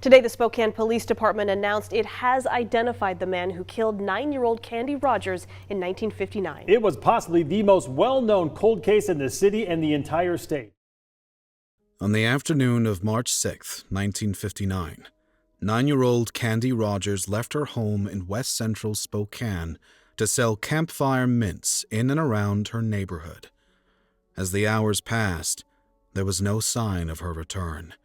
Today, the Spokane Police Department announced it has identified the man who killed 9-year-old Candy Rogers in 1959. It was possibly the most well-known cold case in the city and the entire state. On the afternoon of March 6, 1959, 9-year-old Candy Rogers left her home in west central Spokane to sell CampFire Mints in and around her neighborhood. As the hours passed, there was no sign of her return.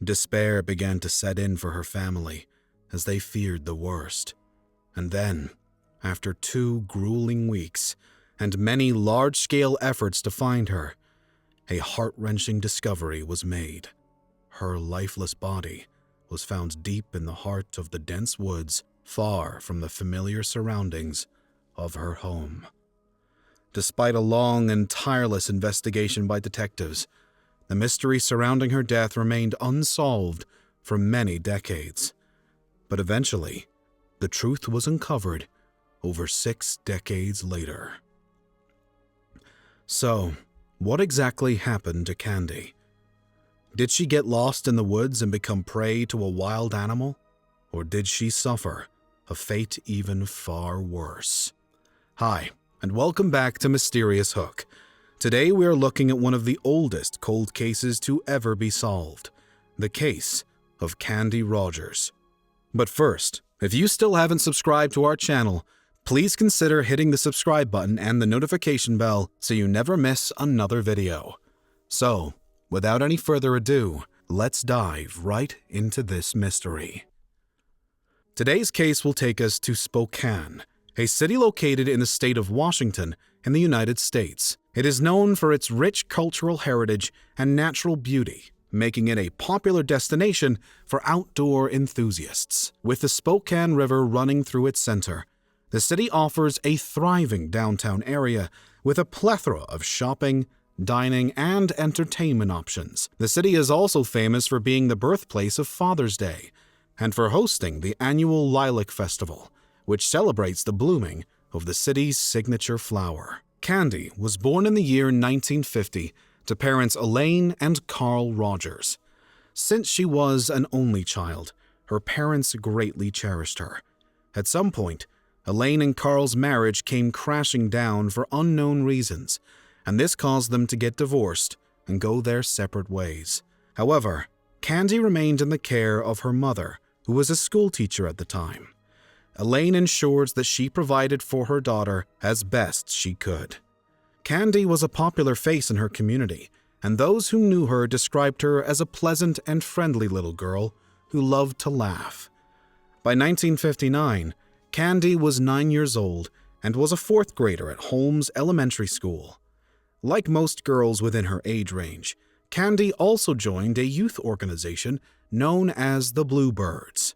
Despair began to set in for her family as they feared the worst. And then, after 2 grueling weeks and many large-scale efforts to find her, a heart-wrenching discovery was made. Her lifeless body was found deep in the heart of the dense woods, far from the familiar surroundings of her home. Despite a long and tireless investigation by detectives, the mystery surrounding her death remained unsolved for many decades. But eventually, the truth was uncovered over 6 decades later. So, what exactly happened to Candy? Did she get lost in the woods and become prey to a wild animal? Or did she suffer a fate even far worse? Hi, and welcome back to Mysterious Hook. Today we are looking at one of the oldest cold cases to ever be solved, the case of Candy Rogers. But first, if you still haven't subscribed to our channel, please consider hitting the subscribe button and the notification bell so you never miss another video. So, without any further ado, let's dive right into this mystery. Today's case will take us to Spokane, a city located in the state of Washington in the United States. It is known for its rich cultural heritage and natural beauty, making it a popular destination for outdoor enthusiasts. With the Spokane River running through its center, the city offers a thriving downtown area with a plethora of shopping, dining, and entertainment options. The city is also famous for being the birthplace of Father's Day and for hosting the annual Lilac Festival, which celebrates the blooming of the city's signature flower. Candy was born in the year 1950 to parents Elaine and Carl Rogers. Since she was an only child, her parents greatly cherished her. At some point, Elaine and Carl's marriage came crashing down for unknown reasons, and this caused them to get divorced and go their separate ways. However, Candy remained in the care of her mother, who was a schoolteacher at the time. Elaine ensures that she provided for her daughter as best she could. Candy was a popular face in her community, and those who knew her described her as a pleasant and friendly little girl who loved to laugh. By 1959, Candy was 9 years old and was a 4th grader at Holmes Elementary School. Like most girls within her age range, Candy also joined a youth organization known as the Bluebirds.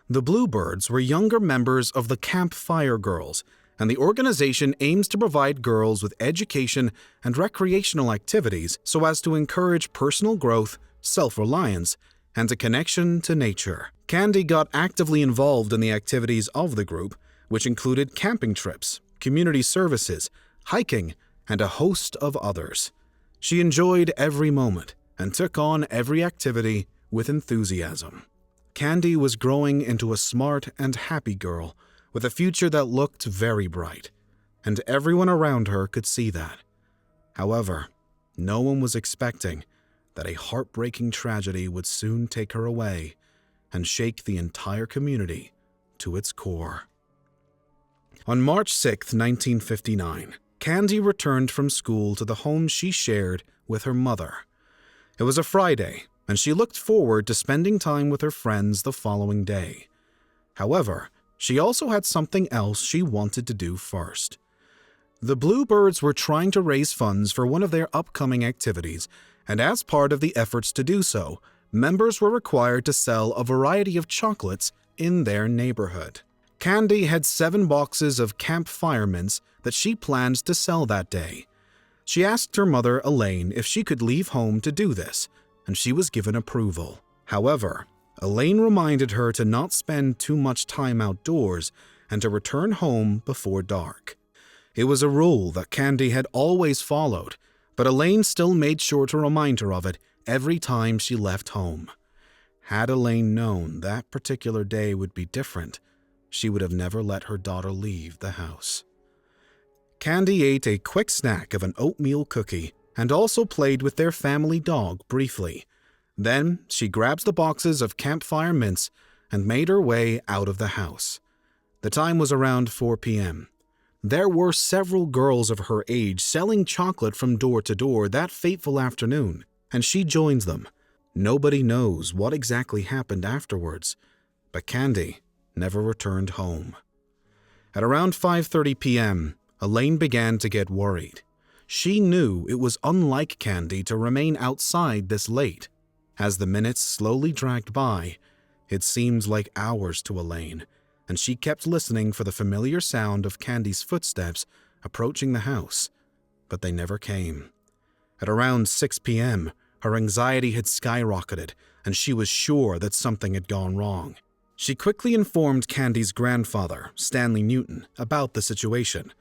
The Bluebirds were younger members of the CampFire Girls, and the organization aims to provide girls with education and recreational activities so as to encourage personal growth, self-reliance, and a connection to nature. Candy got actively involved in the activities of the group, which included camping trips, community services, hiking, and a host of others. She enjoyed every moment and took on every activity with enthusiasm. Candy was growing into a smart and happy girl with a future that looked very bright, and everyone around her could see that. However, no one was expecting that a heartbreaking tragedy would soon take her away and shake the entire community to its core. On March 6, 1959, Candy returned from school to the home she shared with her mother. It was a Friday, and she looked forward to spending time with her friends the following day. However, she also had something else she wanted to do first. The Bluebirds were trying to raise funds for one of their upcoming activities, and as part of the efforts to do so, members were required to sell a variety of chocolates in their neighborhood. Candy had 7 boxes of CampFire Mints that she planned to sell that day. She asked her mother, Elaine, if she could leave home to do this, and she was given approval. However, Elaine reminded her to not spend too much time outdoors and to return home before dark. It was a rule that Candy had always followed, but Elaine still made sure to remind her of it every time she left home. Had Elaine known that particular day would be different, she would have never let her daughter leave the house. Candy ate a quick snack of an oatmeal cookie and also played with their family dog briefly. Then she grabs the boxes of CampFire Mints and made her way out of the house. The time was around 4 p.m. There were several girls of her age selling chocolate from door to door that fateful afternoon, and she joins them. Nobody knows what exactly happened afterwards, but Candy never returned home. At around 5:30 p.m., Elaine began to get worried. She knew it was unlike Candy to remain outside this late. As the minutes slowly dragged by, it seemed like hours to Elaine, and she kept listening for the familiar sound of Candy's footsteps approaching the house, but they never came. At around 6 p.m., her anxiety had skyrocketed, and she was sure that something had gone wrong. She quickly informed Candy's grandfather, Stanley Newton, about the situation.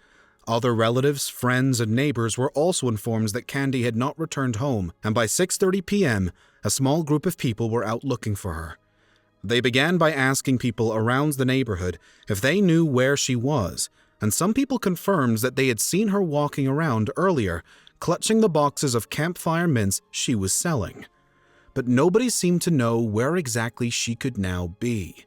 Other relatives, friends, and neighbors were also informed that Candy had not returned home, and by 6:30 p.m., a small group of people were out looking for her. They began by asking people around the neighborhood if they knew where she was, and some people confirmed that they had seen her walking around earlier, clutching the boxes of CampFire Mints she was selling. But nobody seemed to know where exactly she could now be.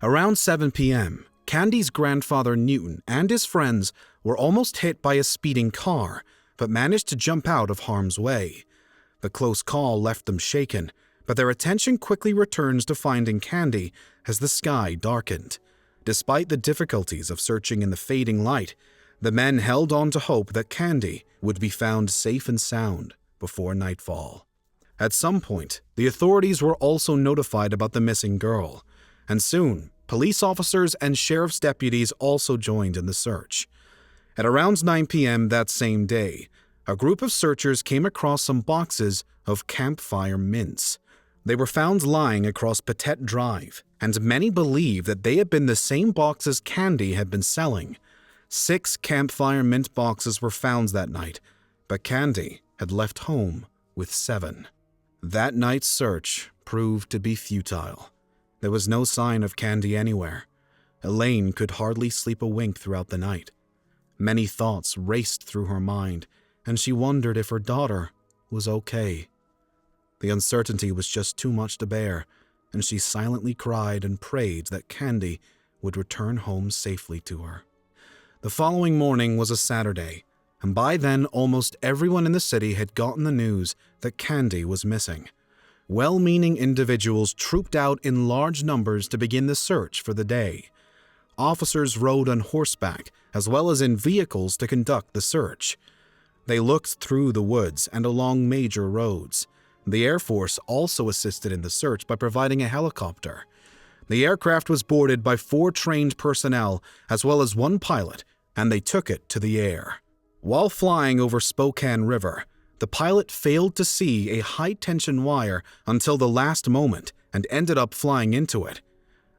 Around 7 p.m., Candy's grandfather Newton and his friends were almost hit by a speeding car, but managed to jump out of harm's way. The close call left them shaken, but their attention quickly returns to finding Candy as the sky darkened. Despite the difficulties of searching in the fading light, the men held on to hope that Candy would be found safe and sound before nightfall. At some point, the authorities were also notified about the missing girl, and soon, police officers and sheriff's deputies also joined in the search. At around 9 p.m. that same day, a group of searchers came across some boxes of CampFire Mints. They were found lying across Petite Drive, and many believe that they had been the same boxes Candy had been selling. 6 CampFire Mint boxes were found that night, but Candy had left home with 7. That night's search proved to be futile. There was no sign of Candy anywhere. Elaine could hardly sleep a wink throughout the night. Many thoughts raced through her mind, and she wondered if her daughter was okay. The uncertainty was just too much to bear, and she silently cried and prayed that Candy would return home safely to her. The following morning was a Saturday, and by then almost everyone in the city had gotten the news that Candy was missing. Well-meaning individuals trooped out in large numbers to begin the search for the day. Officers rode on horseback as well as in vehicles to conduct the search. They looked through the woods and along major roads. The Air Force also assisted in the search by providing a helicopter. The aircraft was boarded by 4 trained personnel as well as 1 pilot, and they took it to the air. While flying over Spokane River, the pilot failed to see a high-tension wire until the last moment and ended up flying into it.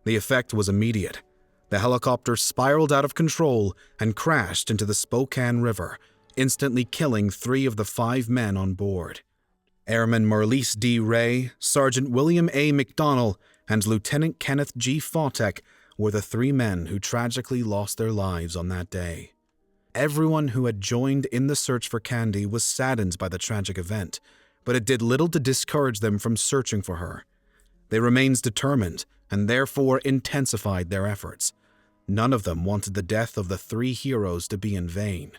The effect was immediate. The helicopter spiraled out of control and crashed into the Spokane River, instantly killing 3 of the 5 men on board. Airman Marlise D. Ray, Sergeant William A. McDonnell, and Lieutenant Kenneth G. Fautek were the 3 men who tragically lost their lives on that day. Everyone who had joined in the search for Candy was saddened by the tragic event, but it did little to discourage them from searching for her. They remained determined and therefore intensified their efforts. None of them wanted the death of the 3 heroes to be in vain.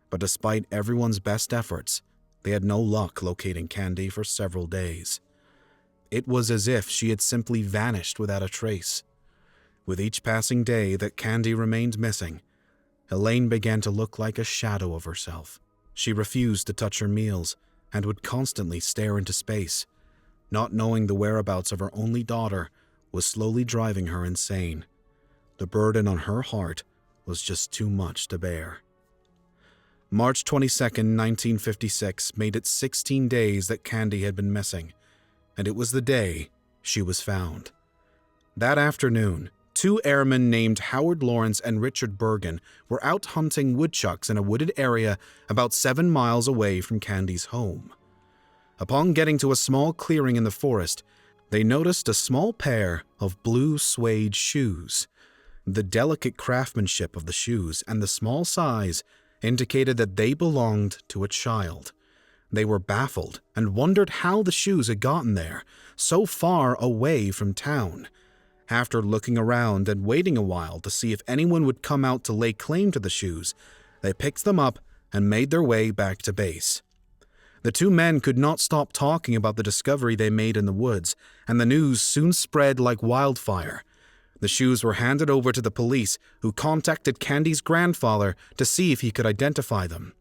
But despite everyone's best efforts, they had no luck locating Candy for several days. It was as if she had simply vanished without a trace. With each passing day that Candy remained missing, Elaine began to look like a shadow of herself. She refused to touch her meals and would constantly stare into space. Not knowing the whereabouts of her only daughter was slowly driving her insane. The burden on her heart was just too much to bear. March 22, 1956 made it 16 days that Candy had been missing, and it was the day she was found. That afternoon, 2 airmen named Howard Lawrence and Richard Bergen were out hunting woodchucks in a wooded area about 7 miles away from Candy's home. Upon getting to a small clearing in the forest, They noticed a small pair of blue suede shoes. The delicate craftsmanship of the shoes and the small size indicated that they belonged to a child. They were baffled and wondered how the shoes had gotten there, so far away from town. After looking around and waiting a while to see if anyone would come out to lay claim to the shoes, they picked them up and made their way back to base. The two men could not stop talking about the discovery they made in the woods, and the news soon spread like wildfire. The shoes were handed over to the police, who contacted Candy's grandfather to see if he could identify them.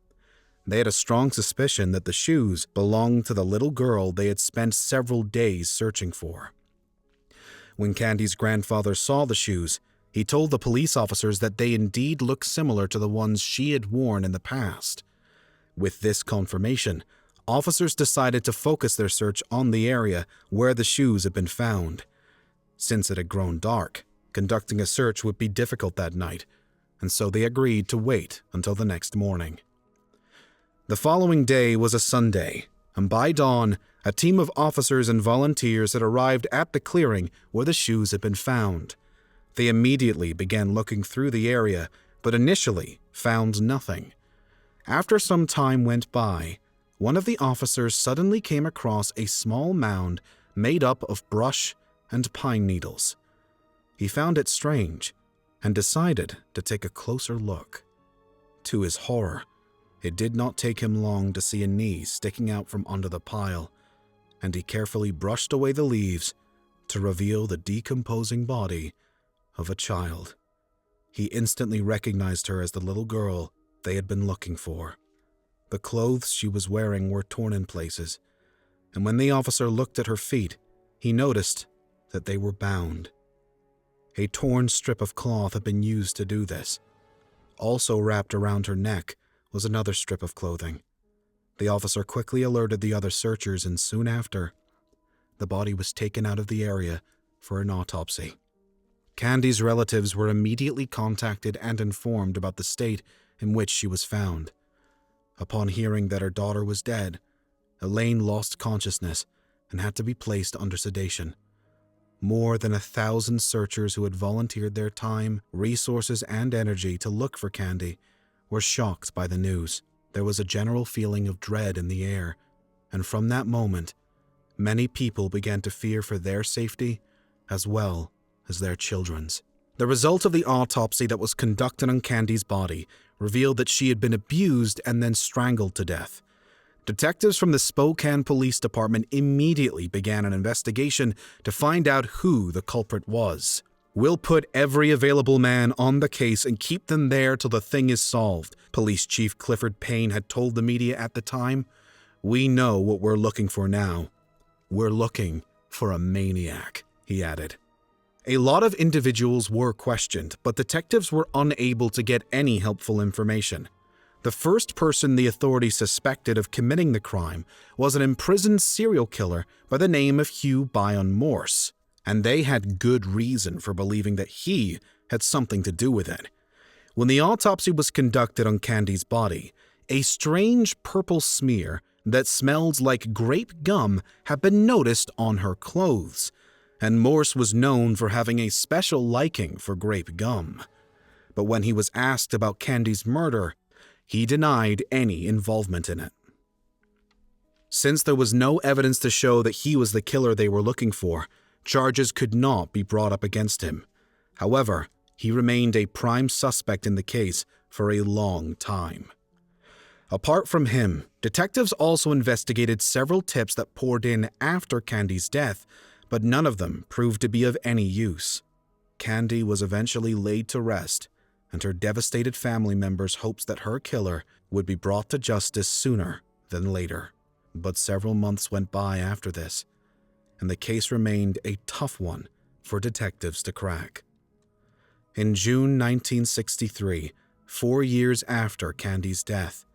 They had a strong suspicion that the shoes belonged to the little girl they had spent several days searching for. When Candy's grandfather saw the shoes, he told the police officers that they indeed looked similar to the ones she had worn in the past. With this confirmation, officers decided to focus their search on the area where the shoes had been found. Since it had grown dark, conducting a search would be difficult that night, and so they agreed to wait until the next morning. The following day was a Sunday, and by dawn, a team of officers and volunteers had arrived at the clearing where the shoes had been found. They immediately began looking through the area, but initially found nothing. After some time went by, one of the officers suddenly came across a small mound made up of brush and pine needles. He found it strange and decided to take a closer look. To his horror, it did not take him long to see a knee sticking out from under the pile, and he carefully brushed away the leaves to reveal the decomposing body of a child. He instantly recognized her as the little girl they had been looking for. The clothes she was wearing were torn in places, and when the officer looked at her feet, he noticed that they were bound. A torn strip of cloth had been used to do this. Also wrapped around her neck was another strip of clothing. The officer quickly alerted the other searchers, and soon after, the body was taken out of the area for an autopsy. Candy's relatives were immediately contacted and informed about the state in which she was found. Upon hearing that her daughter was dead, Elaine lost consciousness and had to be placed under sedation. More than 1,000 searchers who had volunteered their time, resources, and energy to look for Candy were shocked by the news. There was a general feeling of dread in the air, and from that moment, many people began to fear for their safety as well as their children's. The result of the autopsy that was conducted on Candy's body revealed that she had been abused and then strangled to death. Detectives from the Spokane Police Department immediately began an investigation to find out who the culprit was. "We'll put every available man on the case and keep them there till the thing is solved," Police Chief Clifford Payne had told the media at the time. "We know what we're looking for now. We're looking for a maniac," he added. A lot of individuals were questioned, but detectives were unable to get any helpful information. The first person the authorities suspected of committing the crime was an imprisoned serial killer by the name of Hugh Bion Morse, and they had good reason for believing that he had something to do with it. When the autopsy was conducted on Candy's body, a strange purple smear that smelled like grape gum had been noticed on her clothes, and Morse was known for having a special liking for grape gum. But when he was asked about Candy's murder, he denied any involvement in it. Since there was no evidence to show that he was the killer they were looking for, charges could not be brought up against him. However, he remained a prime suspect in the case for a long time. Apart from him, detectives also investigated several tips that poured in after Candy's death, but none of them proved to be of any use. Candy was eventually laid to rest, and her devastated family members hoped that her killer would be brought to justice sooner than later. But several months went by after this, and the case remained a tough one for detectives to crack. In June 1963, 4 years after Candy's death,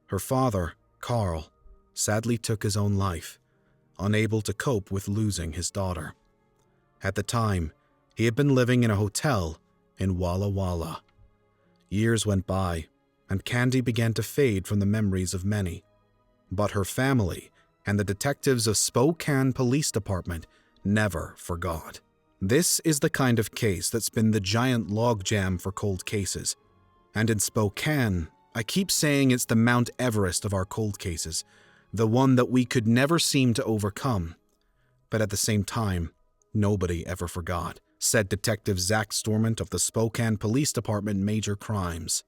her father, Carl, sadly took his own life, unable to cope with losing his daughter. At the time, he had been living in a hotel in Walla Walla. Years went by, and Candy began to fade from the memories of many. But her family and the detectives of Spokane Police Department never forgot. This is the kind of case that's been the giant logjam for cold cases. And in Spokane, I keep saying it's the Mount Everest of our cold cases, the one that we could never seem to overcome. But at the same time, nobody ever forgot, said Detective Zach Stormont of the Spokane Police Department Major Crimes.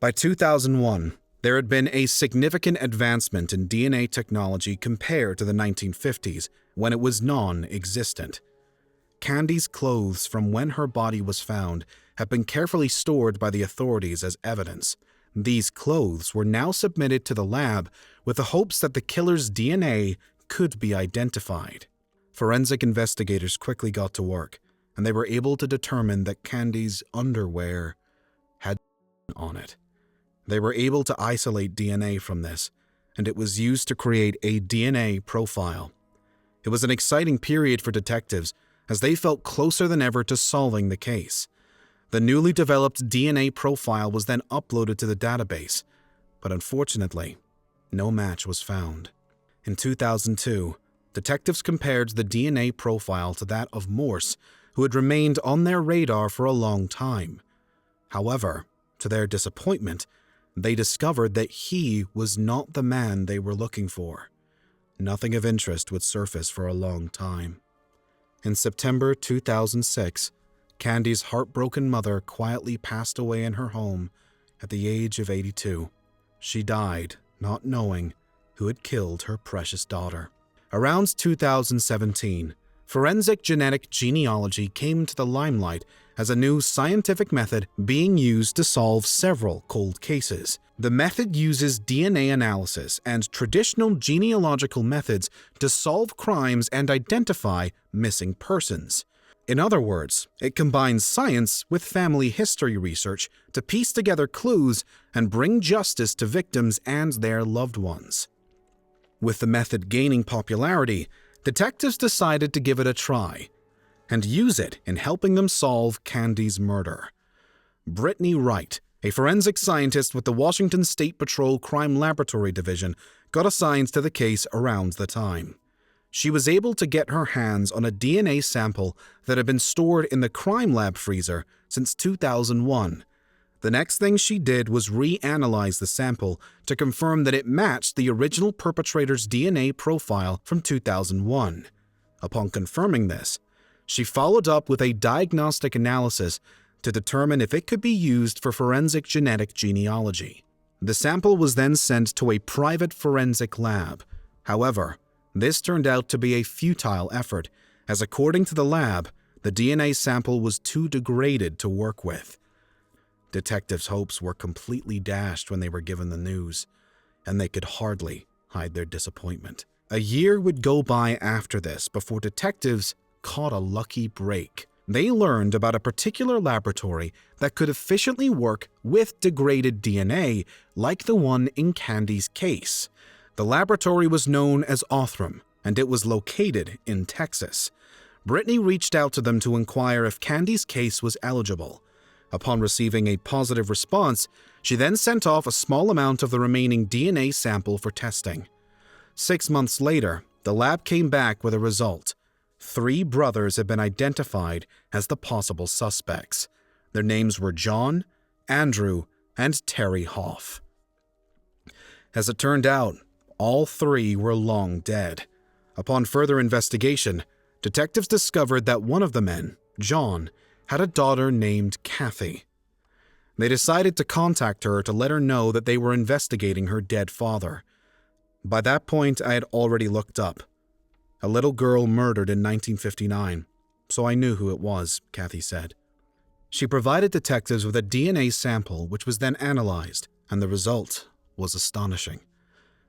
By 2001, there had been a significant advancement in DNA technology compared to the 1950s, when it was non-existent. Candy's clothes from when her body was found have been carefully stored by the authorities as evidence. These clothes were now submitted to the lab with the hopes that the killer's DNA could be identified. Forensic investigators quickly got to work, and they were able to determine that Candy's underwear had on it. They were able to isolate DNA from this, and it was used to create a DNA profile. It was an exciting period for detectives, as they felt closer than ever to solving the case. The newly developed DNA profile was then uploaded to the database, but unfortunately, no match was found. In 2002, detectives compared the DNA profile to that of Morse, who had remained on their radar for a long time. However, to their disappointment, they discovered that he was not the man they were looking for. Nothing of interest would surface for a long time. In September 2006, Candy's heartbroken mother quietly passed away in her home at the age of 82. She died not knowing who had killed her precious daughter. Around 2017, forensic genetic genealogy came to the limelight as a new scientific method being used to solve several cold cases. The method uses DNA analysis and traditional genealogical methods to solve crimes and identify missing persons. In other words, it combines science with family history research to piece together clues and bring justice to victims and their loved ones. With the method gaining popularity, detectives decided to give it a try and use it in helping them solve Candy's murder. Brittany Wright, a forensic scientist with the Washington State Patrol Crime Laboratory Division, got assigned to the case around the time. She was able to get her hands on a DNA sample that had been stored in the crime lab freezer since 2001. The next thing she did was reanalyze the sample to confirm that it matched the original perpetrator's DNA profile from 2001. Upon confirming this, she followed up with a diagnostic analysis to determine if it could be used for forensic genetic genealogy. The sample was then sent to a private forensic lab. However, this turned out to be a futile effort, as according to the lab, the DNA sample was too degraded to work with. Detectives' hopes were completely dashed when they were given the news, and they could hardly hide their disappointment. A year would go by after this before detectives caught a lucky break. They learned about a particular laboratory that could efficiently work with degraded DNA like the one in Candy's case. The laboratory was known as Othram, and it was located in Texas. Brittany reached out to them to inquire if Candy's case was eligible. Upon receiving a positive response, she then sent off a small amount of the remaining DNA sample for testing. 6 months later, the lab came back with a result. 3 brothers had been identified as the possible suspects. Their names were John, Andrew, and Terry Hoff. As it turned out, all 3 were long dead. Upon further investigation, detectives discovered that one of the men, John, had a daughter named Kathy. They decided to contact her to let her know that they were investigating her dead father. By that point, I had already looked up. A little girl murdered in 1959, so I knew who it was, Kathy said. She provided detectives with a DNA sample which was then analyzed, and the result was astonishing.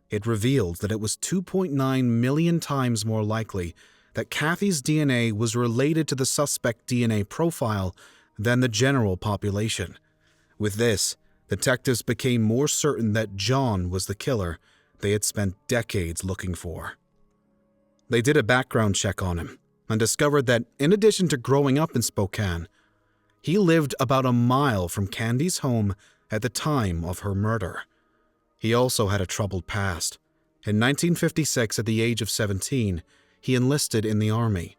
It revealed that it was 2.9 million times more likely that Kathy's DNA was related to the suspect DNA profile than the general population. With this, detectives became more certain that John was the killer they had spent decades looking for. They did a background check on him and discovered that, in addition to growing up in Spokane, he lived about a mile from Candy's home at the time of her murder. He also had a troubled past. In 1956, at the age of 17, he enlisted in the Army.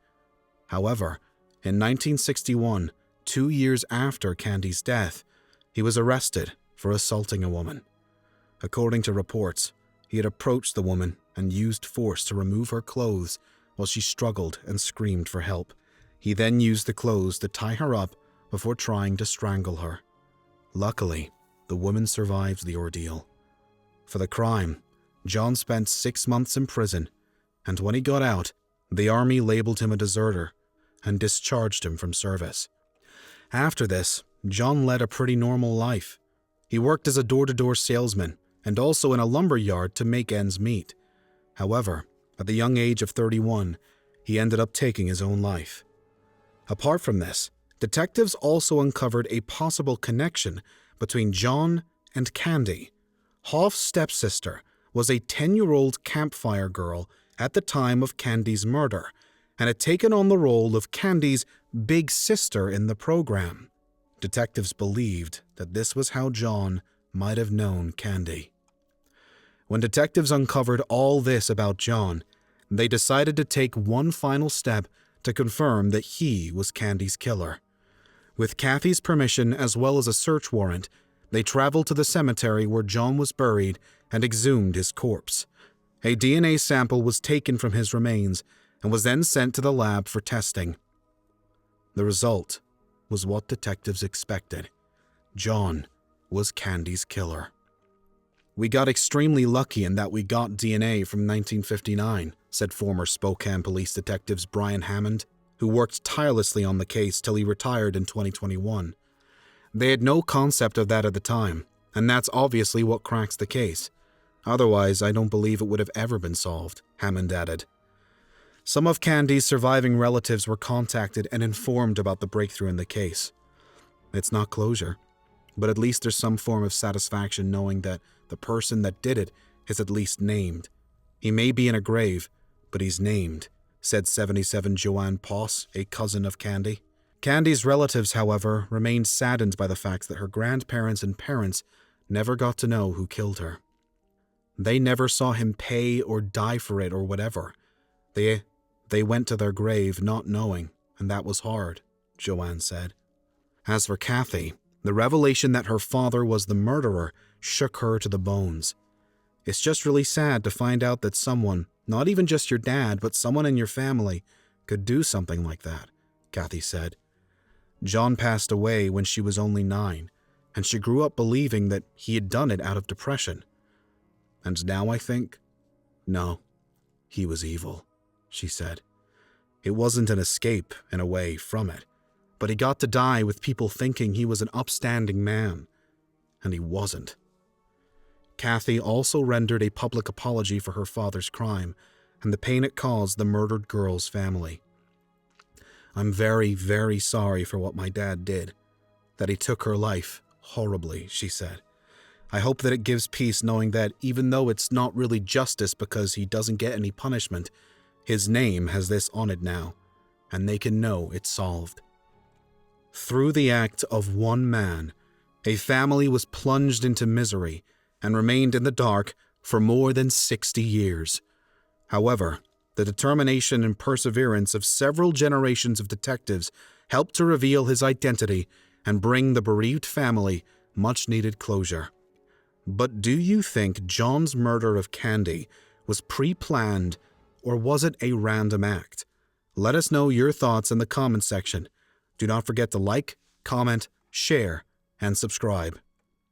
However, in 1961, 2 years after Candy's death, he was arrested for assaulting a woman. According to reports, he had approached the woman and used force to remove her clothes while she struggled and screamed for help. He then used the clothes to tie her up before trying to strangle her. Luckily, the woman survived the ordeal. For the crime, John spent 6 months in prison, and when he got out, the army labeled him a deserter and discharged him from service. After this, John led a pretty normal life. He worked as a door-to-door salesman and also in a lumber yard to make ends meet. However, at the young age of 31, he ended up taking his own life. Apart from this, detectives also uncovered a possible connection between John and Candy. Hoff's stepsister was a 10-year-old CampFire girl at the time of Candy's murder and had taken on the role of Candy's big sister in the program. Detectives believed that this was how John might have known Candy. When detectives uncovered all this about John, they decided to take one final step to confirm that he was Candy's killer. With Kathy's permission as well as a search warrant, they traveled to the cemetery where John was buried and exhumed his corpse. A DNA sample was taken from his remains and was then sent to the lab for testing. The result was what detectives expected. John was Candy's killer. "We got extremely lucky in that we got DNA from 1959, said former Spokane police detectives Brian Hammond, who worked tirelessly on the case till he retired in 2021. They had no concept of that at the time, and that's obviously what cracks the case. Otherwise, I don't believe it would have ever been solved," Hammond added. Some of Candy's surviving relatives were contacted and informed about the breakthrough in the case. It's not closure, but at least there's some form of satisfaction knowing that the person that did it is at least named. He may be in a grave, but he's named, said 77 Joanne Poss, a cousin of Candy. Candy's relatives, however, remained saddened by the fact that her grandparents and parents never got to know who killed her. They never saw him pay or die for it or whatever. They went to their grave not knowing, and that was hard, Joanne said. As for Kathy, the revelation that her father was the murderer shook her to the bones. It's just really sad to find out that someone, not even just your dad, but someone in your family, could do something like that, Kathy said. John passed away when she was only 9, and she grew up believing that he had done it out of depression. And now I think, no, he was evil, she said. It wasn't an escape, in a way, from it, but he got to die with people thinking he was an upstanding man, and he wasn't. Kathy also rendered a public apology for her father's crime and the pain it caused the murdered girl's family. "I'm very, very sorry for what my dad did, that he took her life horribly," she said. "I hope that it gives peace knowing that even though it's not really justice because he doesn't get any punishment, his name has this on it now, and they can know it's solved." Through the act of one man, a family was plunged into misery and remained in the dark for more than 60 years. However, the determination and perseverance of several generations of detectives helped to reveal his identity and bring the bereaved family much-needed closure. But do you think John's murder of Candy was pre-planned, or was it a random act? Let us know your thoughts in the comment section. Do not forget to like, comment, share, and subscribe.